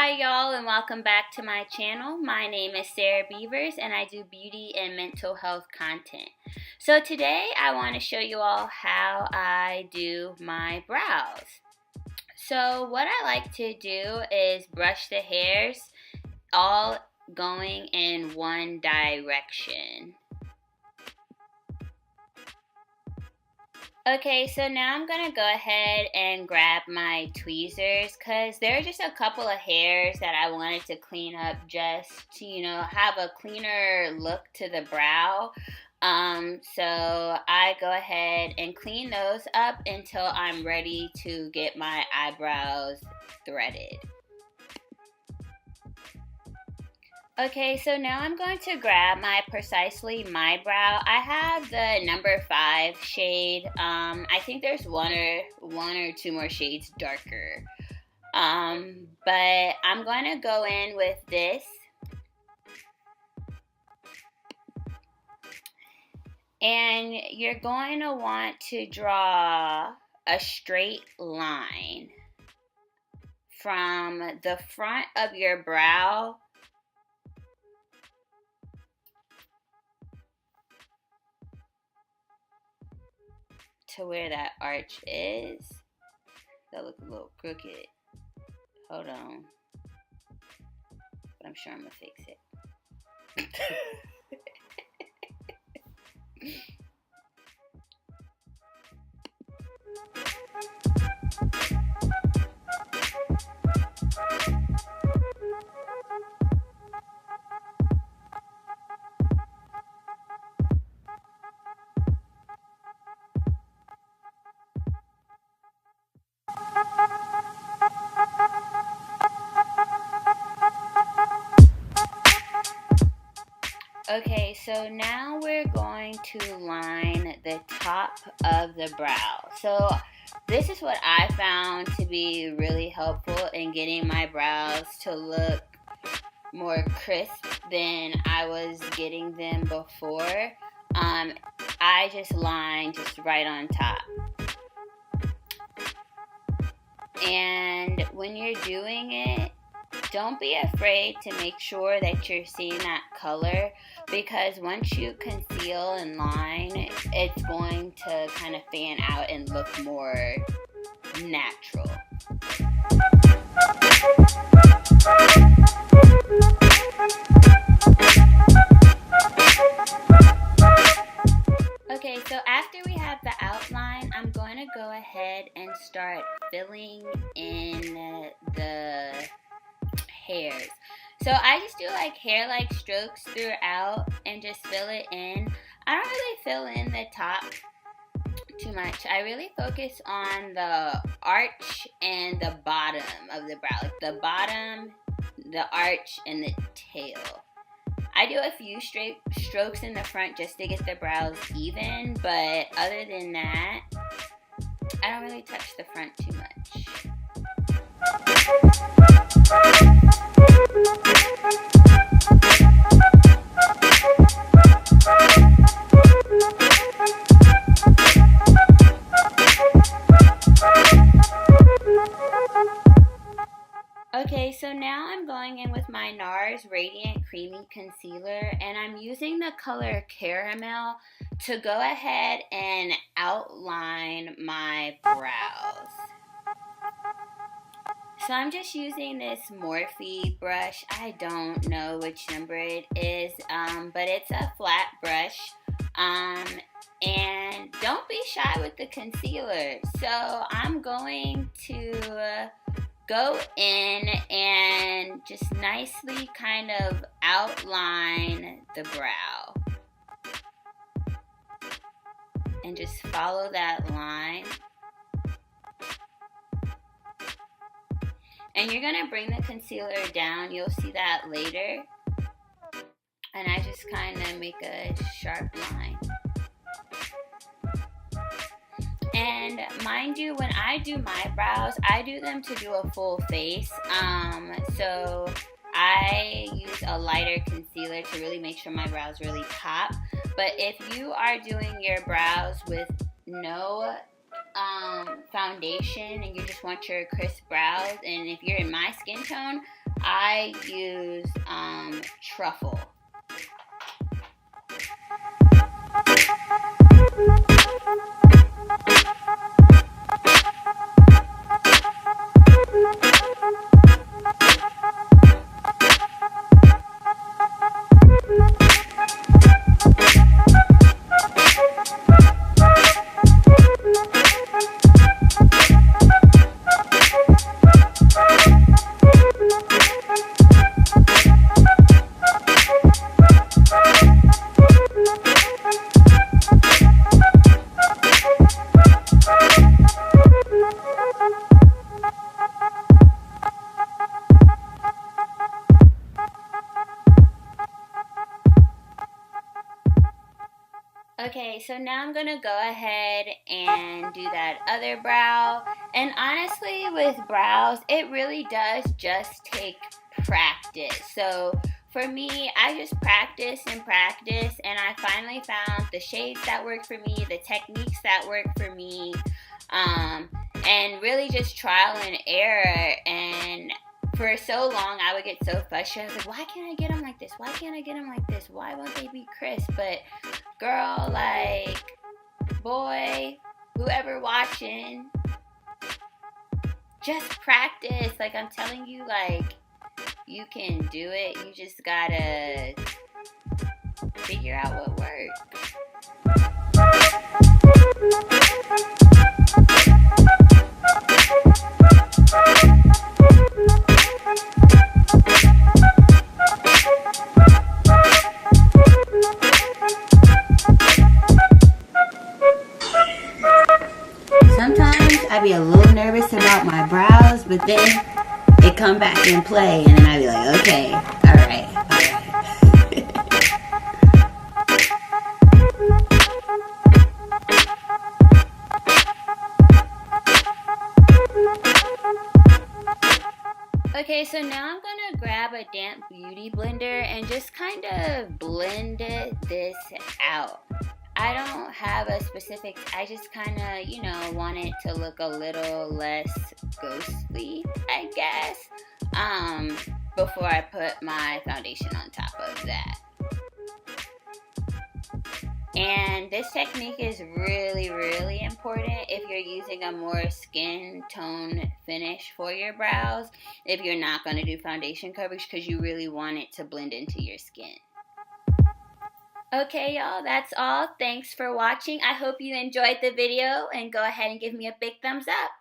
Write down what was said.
Hi y'all, and welcome back to my channel. My name is Sarah Beavers and I do beauty and mental health content. So today I want to show you all how I do my brows. So what I like to do is brush the hairs all going in one direction. Okay, so now I'm going to go ahead and grab my tweezers because there are just a couple of hairs that I wanted to clean up just to, have a cleaner look to the brow. So I go ahead and clean those up until I'm ready to get my eyebrows threaded. Okay, so now I'm going to grab my Precisely My Brow. I have the number 5 shade. I think there's one or two more shades darker. But I'm going to go in with this. And you're going to want to draw a straight line from the front of your brow to where that arch is. That looks a little crooked. Hold on. But I'm sure I'm gonna fix it. Okay, so now we're going to line the top of the brow. So this is what I found to be really helpful in getting my brows to look more crisp than I was getting them before. I just line just right on top. And when you're doing it, don't be afraid to make sure that you're seeing that color, because once you conceal and line, it's going to kind of fan out and look more natural. Okay, so after we have the outline, I'm going to go ahead and start filling in the hairs. So I just do like hair-like strokes throughout and just fill it in. I don't really fill in the top too much. I really focus on the arch and the bottom of the brow. Like the bottom, the arch, and the tail. I do a few straight strokes in the front just to get the brows even, but other than that, I don't really touch the front too much. Okay, so now I'm going in with my NARS Radiant Creamy Concealer, and I'm using the color Caramel to go ahead and outline my brows. So I'm just using this Morphe brush. I don't know which number it is, but it's a flat brush. And don't be shy with the concealer. So I'm going to go in and just nicely kind of outline the brow. And just follow that line. And you're going to bring the concealer down. You'll see that later. And I just kind of make a sharp line. And mind you, when I do my brows, I do them to do a full face. So I use a lighter concealer to really make sure my brows really pop. But if you are doing your brows with no foundation and you just want your crisp brows, and if you're in my skin tone, I use truffle. Okay, so now I'm gonna go ahead and do that other brow. And honestly, with brows, it really does just take practice. So for me, I just practice and practice, and I finally found the shades that work for me, the techniques that work for me, um, and really just trial and error. And for so long, I would get so frustrated. I was like, why can't I get them like this? Why can't I get them like this? Why won't they be crisp? But girl, like, boy, whoever watching, just practice. Like, I'm telling you, like, you can do it. You just gotta figure out what works. Sometimes I be a little nervous about my brows, but then it come back in play, and then I be like, okay, all right. Okay, so now I'm gonna grab a damp beauty blender and just kind of blend this out. I don't have a specific, I just kind of, want it to look a little less ghostly, I guess, before I put my foundation on top of that. And this technique is really, really important if you're using a more skin tone finish for your brows, if you're not going to do foundation coverage, because you really want it to blend into your skin. Okay, y'all, that's all. Thanks for watching. I hope you enjoyed the video, and go ahead and give me a big thumbs up.